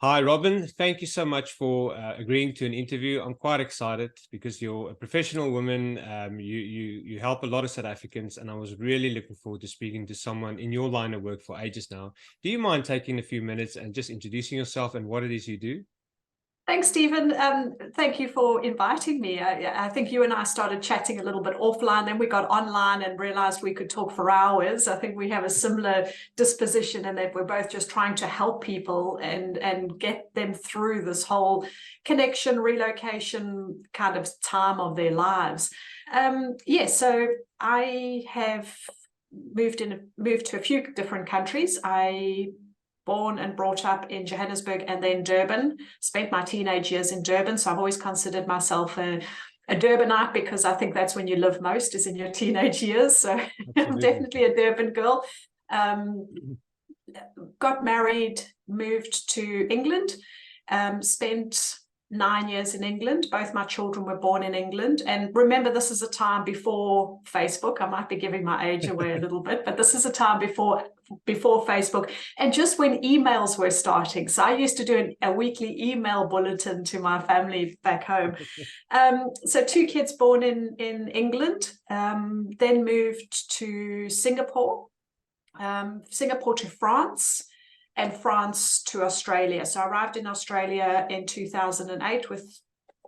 Hi, Robyn. Thank you so much for agreeing to an interview. I'm quite excited because you're a professional woman. You help a lot of South Africans, and I was really looking forward to speaking to someone in your line of work for ages now. Do you mind taking a few minutes and just introducing yourself and what it is you do? Thanks, Steven. Thank you for inviting me. I think you and I started chatting a little bit offline, then we got online and realized we could talk for hours. I think we have a similar disposition in that we're both just trying to help people and get them through this whole connection, relocation kind of time of their lives. So I have moved to a few different countries. I born and brought up in Johannesburg and then Durban, spent my teenage years in Durban. So I've always considered myself a Durbanite because I think that's when you live most, is in your teenage years. So I'm definitely a Durban girl. Got married, moved to England, spent 9 years in England. Both my children were born in England. And remember, this is a time before Facebook. I might be giving my age away a little bit, but this is a time before Facebook and just when emails were starting. So I used to do a weekly email bulletin to my family back home. So 2 kids born in England, then moved to Singapore, Singapore to France, and France to Australia. So I arrived in Australia in 2008 with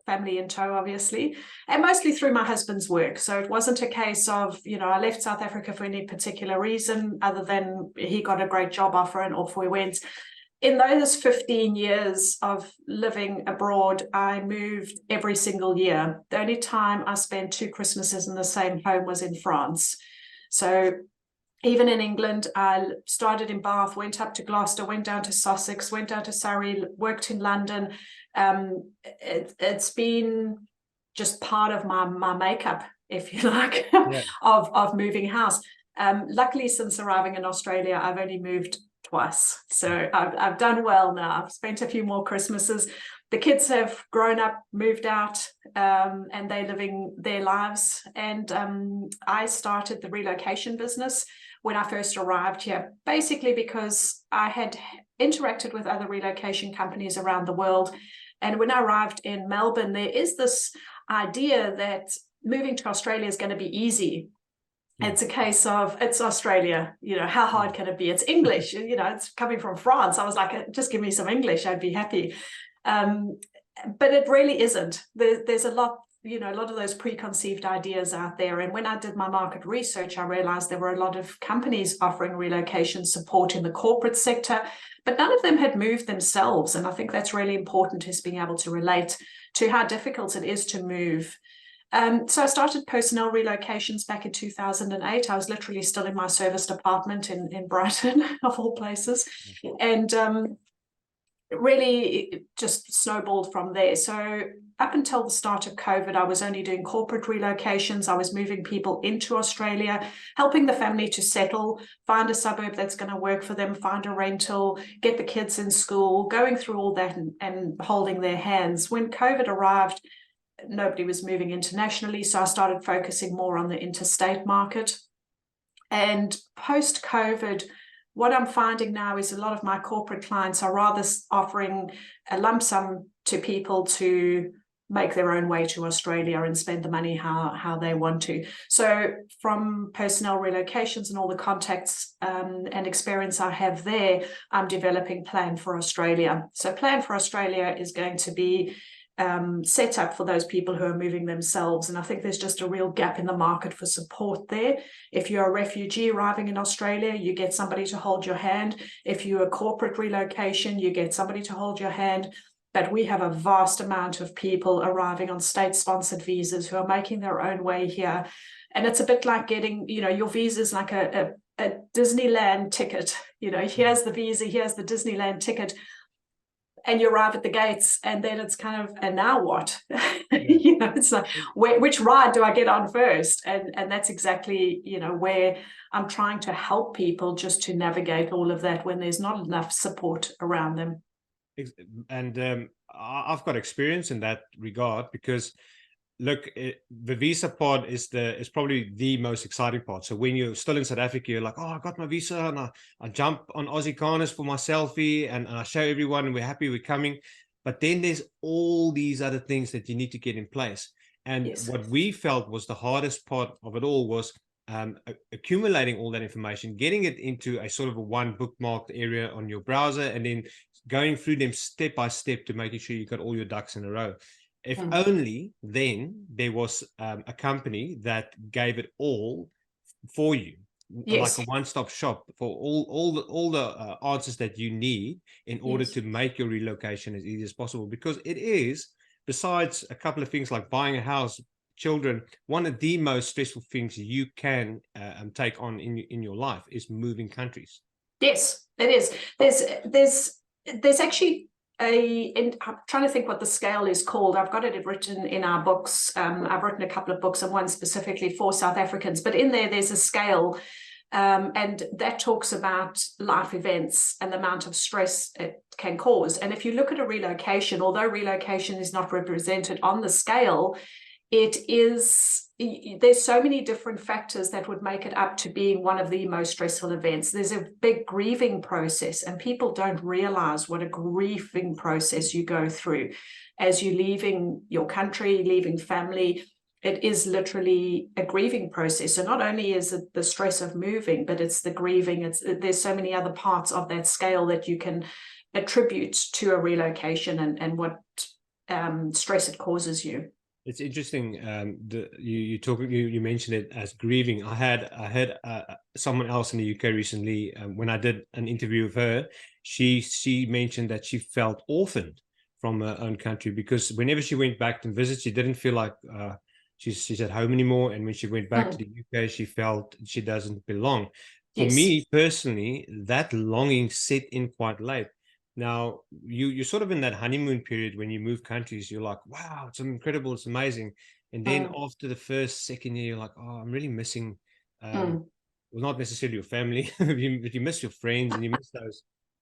family in tow, obviously, and mostly through my husband's work. So it wasn't a case of, I left South Africa for any particular reason other than he got a great job offer and off we went. In those 15 years of living abroad, I moved every single year. The only time I spent 2 Christmases in the same home was in France. So even in England, I started in Bath, went up to Gloucester, went down to Sussex, went down to Surrey, worked in London. It's been just part of my makeup, if you like, yeah. of moving house. Luckily, since arriving in Australia, I've only moved twice. So I've done well now. I've spent a few more Christmases. The kids have grown up, moved out, and they're living their lives. And I started the relocation business when I first arrived here, basically because I had interacted with other relocation companies around the world. And when I arrived in Melbourne, there is this idea that moving to Australia is going to be easy. It's a case of, it's Australia, how hard can it be? It's English, it's coming from France. I was like, just give me some English, I'd be happy. But it really isn't. There's a lot of those preconceived ideas out there. And when I did my market research, I realized there were a lot of companies offering relocation support in the corporate sector, but none of them had moved themselves. And I think that's really important, is being able to relate to how difficult it is to move. So I started personnel relocations back in 2008. I was literally still in my service department in Brighton, of all places. And really just snowballed from there. So up until the start of COVID, I was only doing corporate relocations. I was moving people into Australia, helping the family to settle, find a suburb that's going to work for them, find a rental, get the kids in school, going through all that and holding their hands. When COVID arrived, nobody was moving internationally, so I started focusing more on the interstate market. And post-COVID, what I'm finding now is a lot of my corporate clients are rather offering a lump sum to people to make their own way to Australia and spend the money how they want to. So from personnel relocations and all the contacts and experience I have there, I'm developing Plan for Australia. So Plan for Australia is going to be set up for those people who are moving themselves. And I think there's just a real gap in the market for support there. If you're a refugee arriving in Australia, you get somebody to hold your hand. If you're a corporate relocation, you get somebody to hold your hand. But we have a vast amount of people arriving on state-sponsored visas who are making their own way here. And it's a bit like getting, your visa is like a Disneyland ticket. Here's the visa, here's the Disneyland ticket. And you arrive at the gates, and then it's kind of, and now what? Yeah. It's like, which ride do I get on first? And that's exactly, where I'm trying to help people just to navigate all of that when there's not enough support around them. And I've got experience in that regard, because look, the visa part is probably the most exciting part. So when you're still in South Africa, you're like, oh, I got my visa, and I jump on Australianers for my selfie, and I show everyone, and we're happy we're coming. But then there's all these other things that you need to get in place. And what we felt was the hardest part of it all was accumulating all that information, getting it into a sort of a one bookmarked area on your browser, and then going through them step by step to making sure you got all your ducks in a row. If only then there was a company that gave it all for you, like a one-stop shop for all the answers that you need in order to make your relocation as easy as possible. Because it is, besides a couple of things like buying a house, children, one of the most stressful things you can take on in your life is moving countries. Yes, it is. There's actually I'm trying to think what the scale is called. I've got it written in our books. I've written a couple of books, and one specifically for South Africans, but in there's a scale, and that talks about life events and the amount of stress it can cause. And if you look at a relocation, although relocation is not represented on the scale, there's so many different factors that would make it up to being one of the most stressful events. There's a big grieving process, and people don't realize what a grieving process you go through as you're leaving your country, leaving family. It is literally a grieving process. So not only is it the stress of moving, but it's the grieving. There's so many other parts of that scale that you can attribute to a relocation and what stress it causes you. It's interesting. You mentioned it as grieving. I had someone else in the UK recently. When I did an interview with her, she mentioned that she felt orphaned from her own country, because whenever she went back to visit, she didn't feel like she's at home anymore. And when she went back to the UK, she felt she doesn't belong. For me personally, that longing set in quite late. Now, you're sort of in that honeymoon period when you move countries. You're like, wow, it's incredible, it's amazing. And then after the first, second year, you're like, oh, I'm really missing, well, not necessarily your family, but you miss your friends, and you miss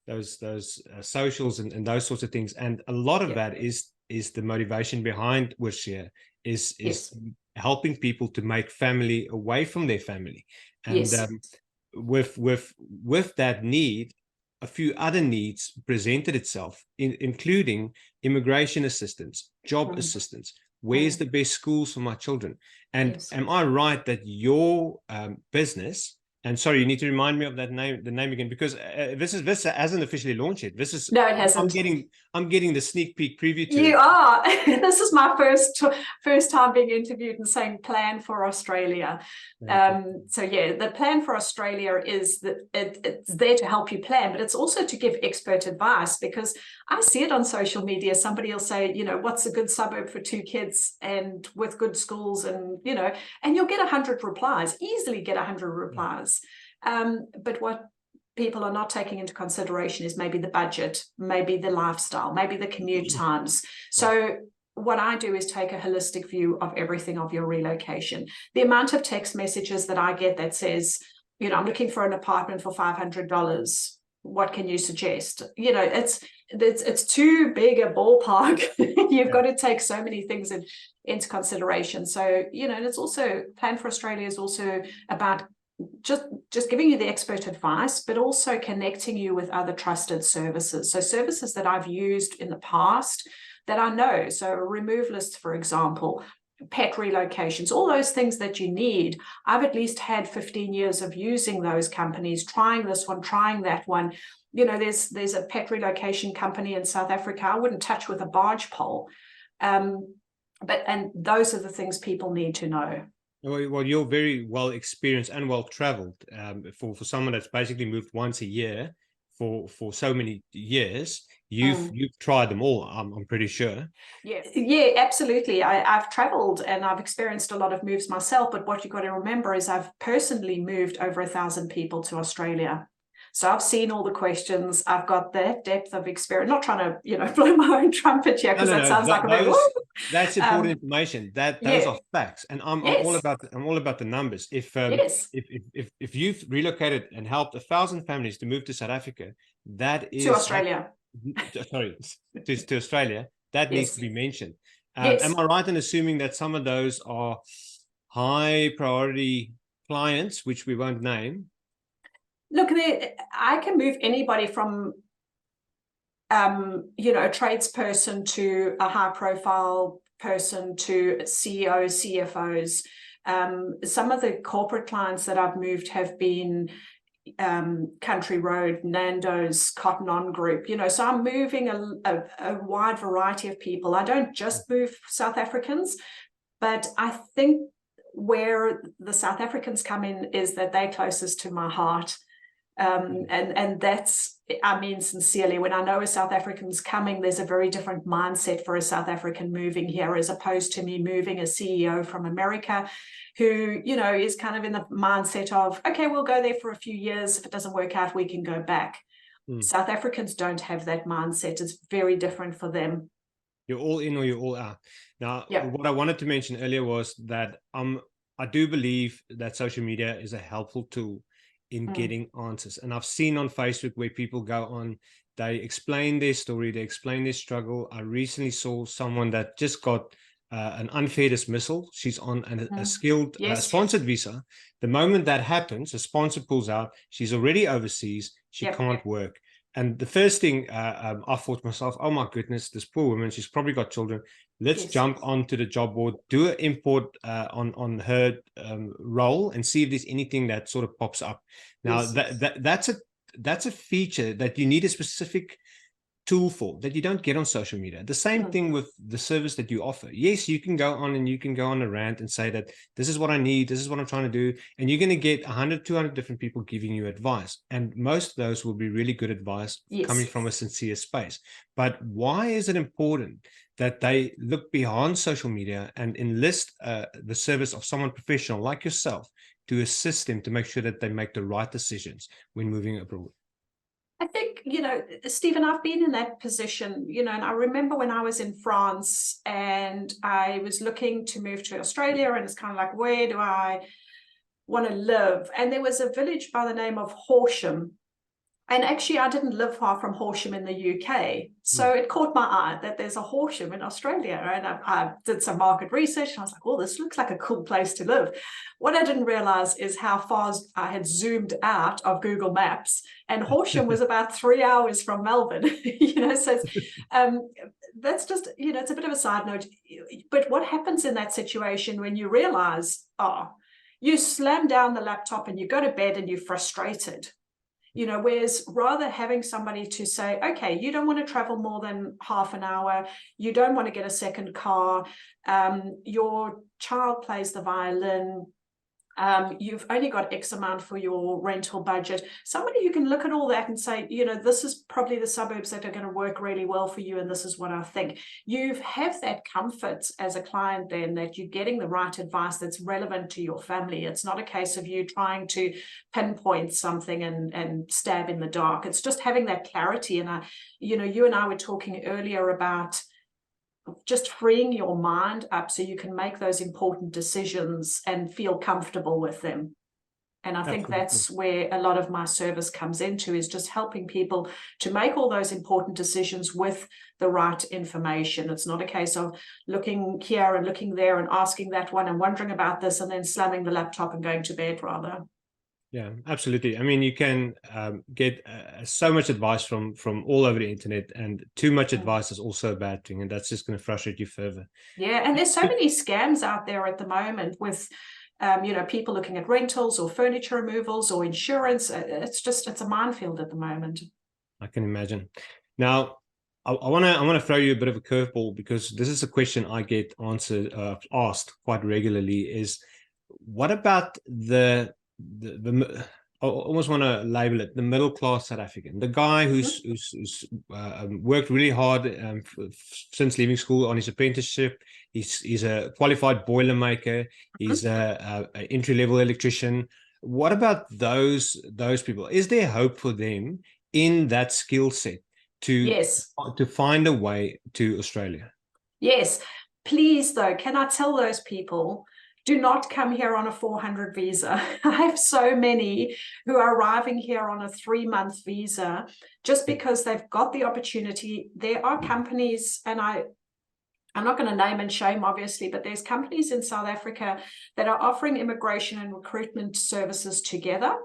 those socials and those sorts of things. And a lot of that is the motivation behind Oorsee, is helping people to make family away from their family. And with that need, a few other needs presented itself, including immigration assistance, job assistance. Where's the best schools for my children? And am I right that your business, and sorry, you need to remind me of the name again, because this hasn't officially launched yet. This is, no, it hasn't. I'm getting the sneak peek preview to you are. This is my first time being interviewed and saying plan for Australia. So yeah, the plan for Australia is that it's there to help you plan, but it's also to give expert advice, because I see it on social media. Somebody will say, what's a good suburb for 2 kids and with good schools, and and you'll get 100 replies, easily get 100 replies. But what people are not taking into consideration is maybe the budget, maybe the lifestyle, maybe the commute times. So what I do is take a holistic view of everything of your relocation. The amount of text messages that I get that says, I'm looking for an apartment for $500. What can you suggest? It's too big a ballpark. You've got to take so many things into consideration. So, and it's also, Plan for Australia is also about just giving you the expert advice, but also connecting you with other trusted services. So services that I've used in the past that I know. So a remove list, for example, pet relocations, all those things that you need. I've at least had 15 years of using those companies, trying this one, trying that one. There's a pet relocation company in South Africa I wouldn't touch with a barge pole. And those are the things people need to know. Well, you're very well experienced and well traveled for someone that's basically moved once a year for so many years. You've tried them all, I'm pretty sure. Yeah, absolutely. I've traveled and I've experienced a lot of moves myself, but what you've got to remember is I've personally moved over 1,000 people to Australia. So I've seen all the questions. I've got that depth of experience. Not trying to, blow my own trumpet here, because that sounds like a bit. That's important information. Those are facts, and I'm all about the numbers. If you've relocated and helped 1,000 families to move to South Africa, that is to Australia. Sorry, to Australia. That needs to be mentioned. Yes. Am I right in assuming that some of those are high priority clients, which we won't name? Look, I can move anybody from a tradesperson to a high profile person to CEOs, CFOs. Some of the corporate clients that I've moved have been Country Road, Nando's, Cotton On Group, so I'm moving a wide variety of people. I don't just move South Africans, but I think where the South Africans come in is that they're closest to my heart. And that's, I mean, sincerely, when I know a South African's coming, there's a very different mindset for a South African moving here, as opposed to me moving a CEO from America who, is kind of in the mindset of, okay, we'll go there for a few years. If it doesn't work out, we can go back. South Africans don't have that mindset. It's very different for them. You're all in or you're all out. Now, what I wanted to mention earlier was that I do believe that social media is a helpful tool in getting answers. And I've seen on Facebook where people go on, they explain their story, they explain their struggle. I recently saw someone that just got an unfair dismissal. She's on a skilled sponsored visa. The moment that happens, a sponsor pulls out, she's already overseas, she can't work. And the first thing I thought to myself, oh my goodness, this poor woman, she's probably got children. Let's jump onto the job board, do an import on her role and see if there's anything that sort of pops up. Now, that's a feature that you need a specific tool for, that you don't get on social media. The same thing with the service that you offer. Yes, you can go on and you can go on a rant and say that this is what I need, this is what I'm trying to do, and you're going to get 100, 200 different people giving you advice. And most of those will be really good advice coming from a sincere space. But why is it important that they look beyond social media and enlist the service of someone professional like yourself to assist them to make sure that they make the right decisions when moving abroad? I think, Stephen, I've been in that position, and I remember when I was in France and I was looking to move to Australia, and it's kind of like, where do I want to live? And there was a village by the name of Horsham. And actually, I didn't live far from Horsham in the UK. So it caught my eye that there's a Horsham in Australia. And I did some market research. And I was like, well, this looks like a cool place to live. What I didn't realize is how far I had zoomed out of Google Maps. And Horsham was about 3 hours from Melbourne. So that's just, it's a bit of a side note. But what happens in that situation when you realize, you slam down the laptop and you go to bed and you're frustrated? Whereas rather having somebody to say, okay, you don't want to travel more than half an hour, you don't want to get a second car, your child plays the violin, you've only got X amount for your rental budget. Somebody who can look at all that and say, this is probably the suburbs that are going to work really well for you, and this is what I think. You have that comfort as a client then that you're getting the right advice that's relevant to your family. It's not a case of you trying to pinpoint something and stab in the dark. It's just having that clarity. And you and I were talking earlier about just freeing your mind up so you can make those important decisions and feel comfortable with them. And I think that's where a lot of my service comes into, is just helping people to make all those important decisions with the right information. It's not a case of looking here and looking there and asking that one and wondering about this and then slamming the laptop and going to bed rather. Yeah, absolutely. I mean, you can get so much advice from all over the internet, and too much advice is also a bad thing, and that's just going to frustrate you further. Yeah, and there's so many scams out there at the moment with, people looking at rentals or furniture removals or insurance. It's a minefield at the moment. I can imagine. Now, I want to throw you a bit of a curveball, because this is a question I get asked quite regularly. Is what about the I almost want to label it the middle class South African, the guy who's worked really hard since leaving school on his apprenticeship. He's a qualified boilermaker. He's a entry-level electrician. What about those people? Is there hope for them in that skill set to find a way to Australia? Yes, please though, can I tell those people, do not come here on a 400 visa. I have so many who are arriving here on a 3-month visa just because they've got the opportunity. There are companies, and I'm not going to name and shame, obviously, but there's companies in South Africa that are offering immigration and recruitment services together.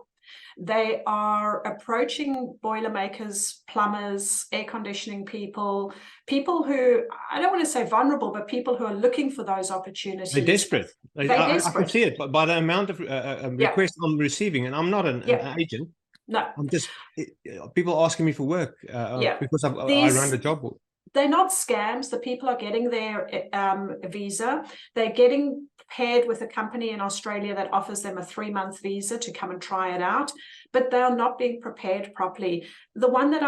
They are approaching boilermakers, plumbers, air conditioning people who, I don't want to say vulnerable, but people who are looking for those opportunities. They're desperate. They're desperate. I can see it by the amount of requests I'm receiving, and I'm not an agent. No. I'm just people asking me for work because I run the job board. They're not scams. The people are getting their visa. They're getting paired with a company in Australia that offers them a 3-month visa to come and try it out, but they're not being prepared properly. The one that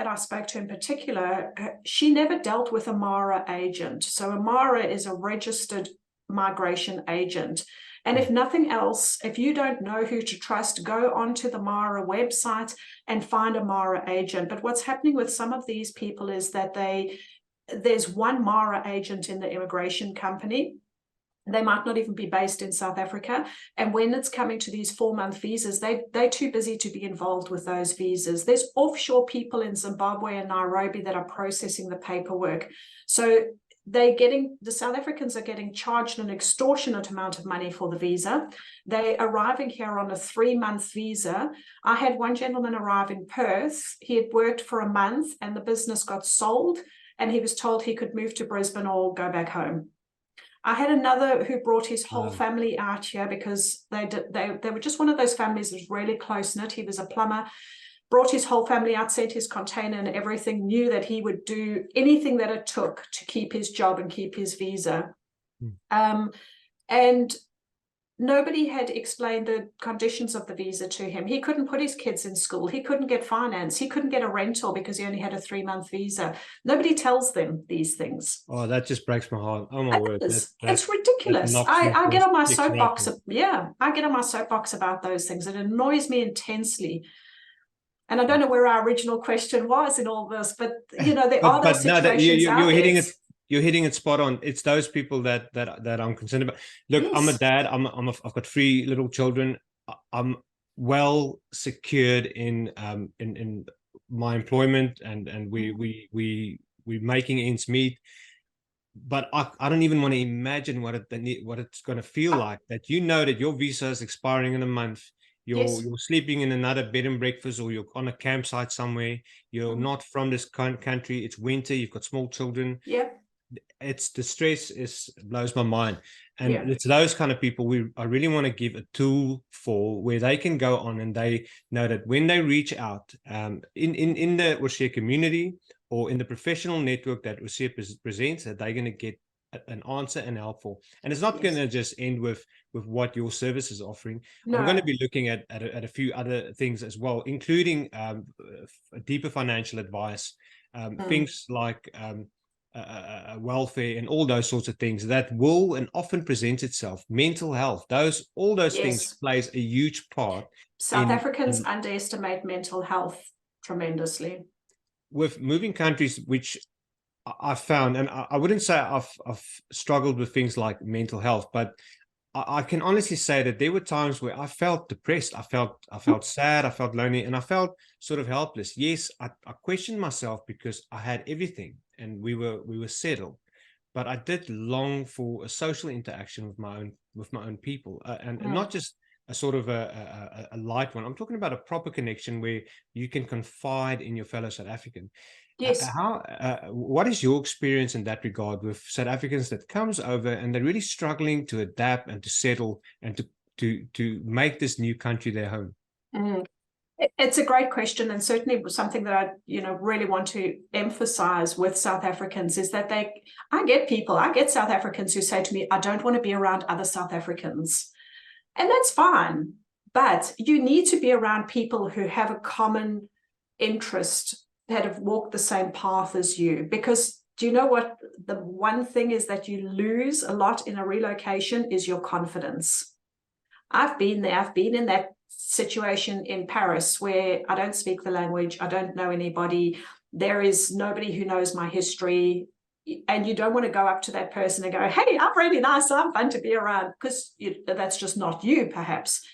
I spoke to in particular, she never dealt with a MARA agent. So a MARA is a registered migration agent. And if nothing else, if you don't know who to trust, go onto the MARA website and find a MARA agent. But what's happening with some of these people is that there's one MARA agent in the immigration company. They might not even be based in South Africa. And when it's coming to these 4-month visas, they're too busy to be involved with those visas. There's offshore people in Zimbabwe and Nairobi that are processing the paperwork. So the South Africans are getting charged an extortionate amount of money for the visa. They're arriving here on a 3-month visa. I had one gentleman arrive in Perth. He had worked for a month and the business got sold and he was told he could move to Brisbane or go back home. I had another who brought his whole family out here because they were just one of those families that was really close-knit. He was a plumber. Brought his whole family out, sent his container and everything, knew that he would do anything that it took to keep his job and keep his visa. And nobody had explained the conditions of the visa to him. He couldn't put his kids in school. He couldn't get finance. He couldn't get a rental because he only had a 3-month visa. Nobody tells them these things. Oh, that just breaks my heart. Oh my word. It's ridiculous. I get on my soapbox. I get on my soapbox about those things. It annoys me intensely. And I don't know where our original question was in all this, but there are those situations out there. You're hitting it spot on. It's those people that I'm concerned about. Look, yes. I'm a dad. I've got 3 little children. I'm well secured in my employment, and we're making ends meet. But I don't even want to imagine what it's going to feel like. That that your visa is expiring in a month. You're sleeping in another bed and breakfast, or you're on a campsite somewhere. You're not from this country. It's winter. You've got small children. Yeah. It's the stress blows my mind. And it's those kind of people I really want to give a tool for, where they can go on and they know that when they reach out in the Oorsee community or in the professional network that Oorsee presents, that they're going to get an answer and helpful. And it's not going to just end with what your service is offering. No. I'm going to be looking at a few other things as well, including deeper financial advice, things like welfare and all those sorts of things that will and often presents itself. Mental health, all those things plays a huge part. South Africans underestimate mental health tremendously. With moving countries, which I've found, and I wouldn't say I've struggled with things like mental health, but I can honestly say that there were times where I felt depressed. I felt sad. I felt lonely, and I felt sort of helpless. Yes, I questioned myself because I had everything and we were settled, but I did long for a social interaction with my own people, and not just a sort of a light one. I'm talking about a proper connection where you can confide in your fellow South African. Yes. What is your experience in that regard with South Africans that comes over and they're really struggling to adapt and to settle and to make this new country their home? It's a great question, and certainly something that I really want to emphasize with South Africans is that I get South Africans who say to me, I don't want to be around other South Africans. And that's fine, but you need to be around people who have a common interest, that have walked the same path as you. Because do you know what the one thing is that you lose a lot in a relocation is your confidence. I've been there. I've been in that situation in Paris where I don't speak the language. I don't know anybody. There is nobody who knows my history. And you don't want to go up to that person and go, hey, I'm really nice. I'm fun to be around, because that's just not you, perhaps.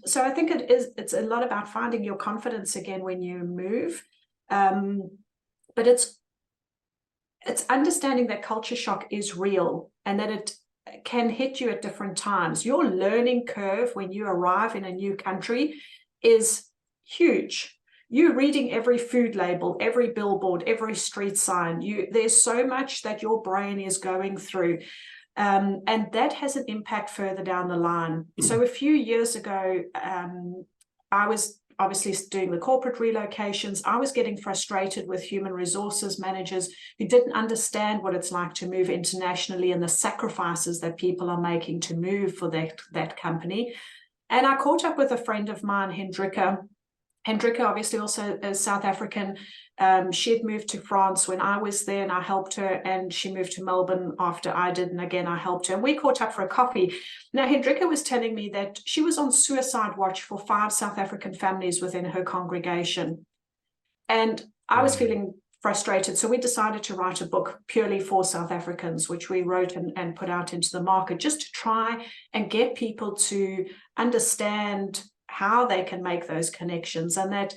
So I think it's a lot about finding your confidence again when you move. But it's understanding that culture shock is real and that it can hit you at different times. Your learning curve when you arrive in a new country is huge. You're reading every food label, every billboard, every street sign. There's so much that your brain is going through. And that has an impact further down the line. So a few years ago, I was obviously doing the corporate relocations. I was getting frustrated with human resources managers who didn't understand what it's like to move internationally and the sacrifices that people are making to move for that company. And I caught up with a friend of mine, Hendrika. Hendrika, obviously also is South African. She had moved to France when I was there and I helped her, and she moved to Melbourne after I did, and again I helped her, and we caught up for a coffee. Now Hendrika was telling me that she was on suicide watch for 5 South African families within her congregation, and I was feeling frustrated, so we decided to write a book purely for South Africans, which we wrote and put out into the market, just to try and get people to understand how they can make those connections, and that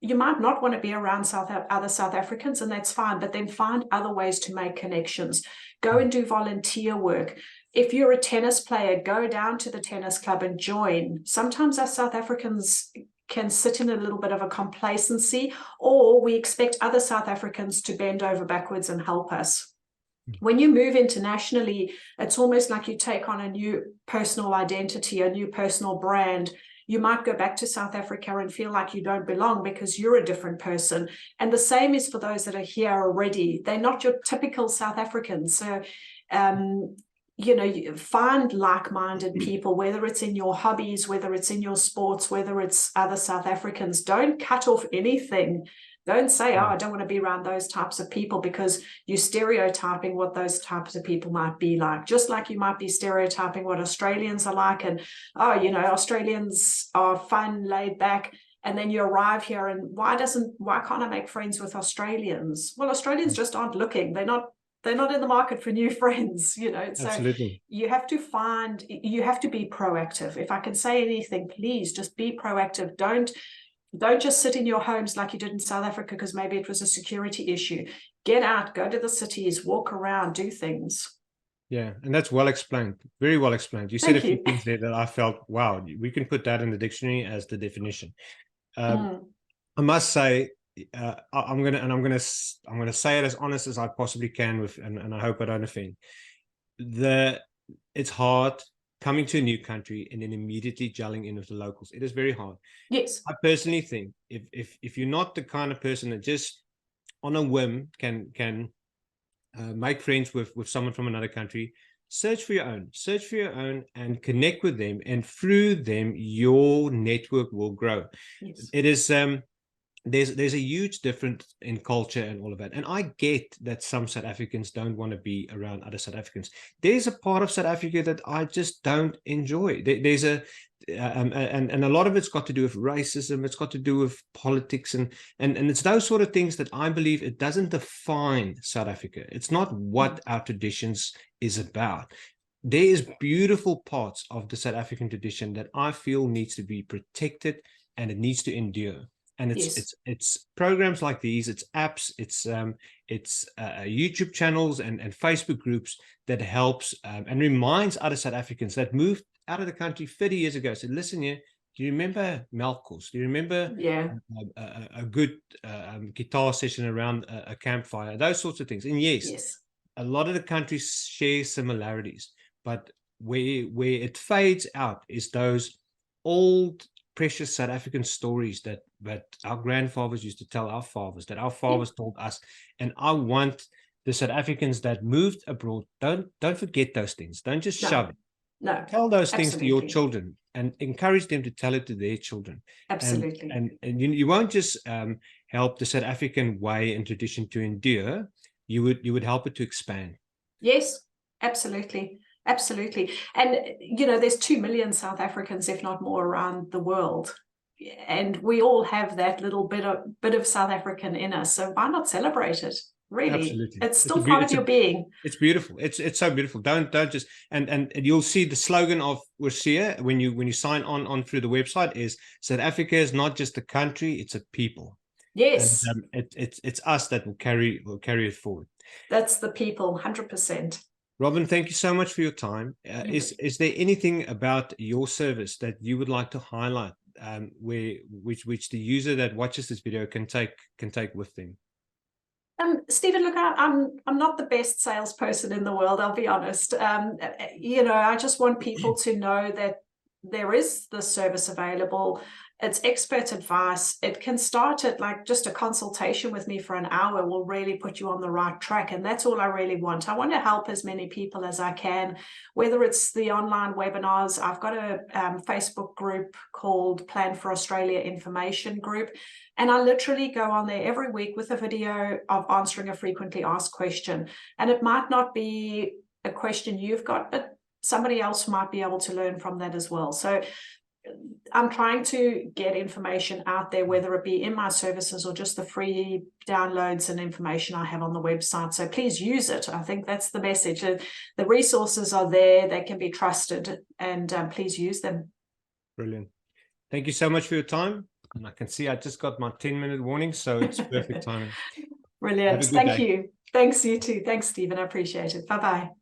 you might not want to be around other South Africans, and that's fine, but then find other ways to make connections. Go and do volunteer work. If you're a tennis player, go down to the tennis club and join. Sometimes us South Africans can sit in a little bit of a complacency, or we expect other South Africans to bend over backwards and help us. When you move internationally, it's almost like you take on a new personal identity, a new personal brand. You might go back to South Africa and feel like you don't belong because you're a different person. And the same is for those that are here already. They're not your typical South Africans. So, you find like-minded people, whether it's in your hobbies, whether it's in your sports, whether it's other South Africans. Don't cut off anything. Don't say, oh, I don't want to be around those types of people, because you're stereotyping what those types of people might be like. Just like you might be stereotyping what Australians are like, and, Australians are fun, laid back, and then you arrive here and why can't I make friends with Australians? Well, Australians just aren't looking. They're not in the market for new friends, So Absolutely. you have to be proactive. If I can say anything, please just be proactive. Don't just sit in your homes like you did in South Africa because maybe it was a security issue. Get out, go to the cities, walk around, do things. Yeah, and that's well explained. Very well explained. You said a few things there that I felt, wow, we can put that in the dictionary as the definition. I must say, I'm gonna say it as honest as I possibly can and I hope I don't offend. It's hard coming to a new country and then immediately gelling in with the locals. It is very hard. Yes. I personally think if you're not the kind of person that just on a whim can make friends with someone from another country, search for your own and connect with them, and through them your network will grow. Yes. It is there's a huge difference in culture and all of that. And I get that some South Africans don't want to be around other South Africans. There's a part of South Africa that I just don't enjoy. There's and a lot of it's got to do with racism. It's got to do with politics, and it's those sort of things that I believe it doesn't define South Africa. It's not what our traditions is about. There is beautiful parts of the South African tradition that I feel needs to be protected and it needs to endure. And it's programs like these, it's apps, it's YouTube channels and Facebook groups that helps and reminds other South Africans that moved out of the country 30 years ago. Said, listen here, do you remember Melkos? Do you remember a good guitar session around a campfire? Those sorts of things. And yes, a lot of the countries share similarities, but where it fades out is those old precious South African stories that our grandfathers used to tell our fathers, that our fathers told us. And I want the South Africans that moved abroad, don't forget those things. Don't just shove it. No. Tell those things to your children and encourage them to tell it to their children. Absolutely. And you won't just help the South African way and tradition to endure. You would help it to expand. Yes, absolutely. Absolutely. And, there's 2 million South Africans, if not more, around the world. And we all have that little bit of South African in us. So why not celebrate it? Really? Absolutely. It's still part of your being. It's beautiful. It's so beautiful. Don't just and you'll see the slogan of Oorsee when you sign on through the website is South Africa is not just a country, it's a people. Yes. And it's us that will carry it forward. That's the people, 100%. Robyn, thank you so much for your time. Is there anything about your service that you would like to highlight, which the user that watches this video can take with them? Steven, look, I'm not the best salesperson in the world, I'll be honest. I just want people to know that there is this service available. It's expert advice. It can start at like just a consultation with me for an hour will really put you on the right track. And that's all I really want. I want to help as many people as I can, whether it's the online webinars. I've got a Facebook group called Plan for Australia Information Group. And I literally go on there every week with a video of answering a frequently asked question. And it might not be a question you've got, but somebody else might be able to learn from that as well. So I'm trying to get information out there, whether it be in my services or just the free downloads and information I have on the website. So please use it. I think that's the message. The resources are there, they can be trusted, and please use them. Brilliant. Thank you so much for your time. And I can see I just got my 10-minute warning, so it's perfect timing. Brilliant. Thank you. Thanks, you too. Thanks, Steven. I appreciate it. Bye-bye.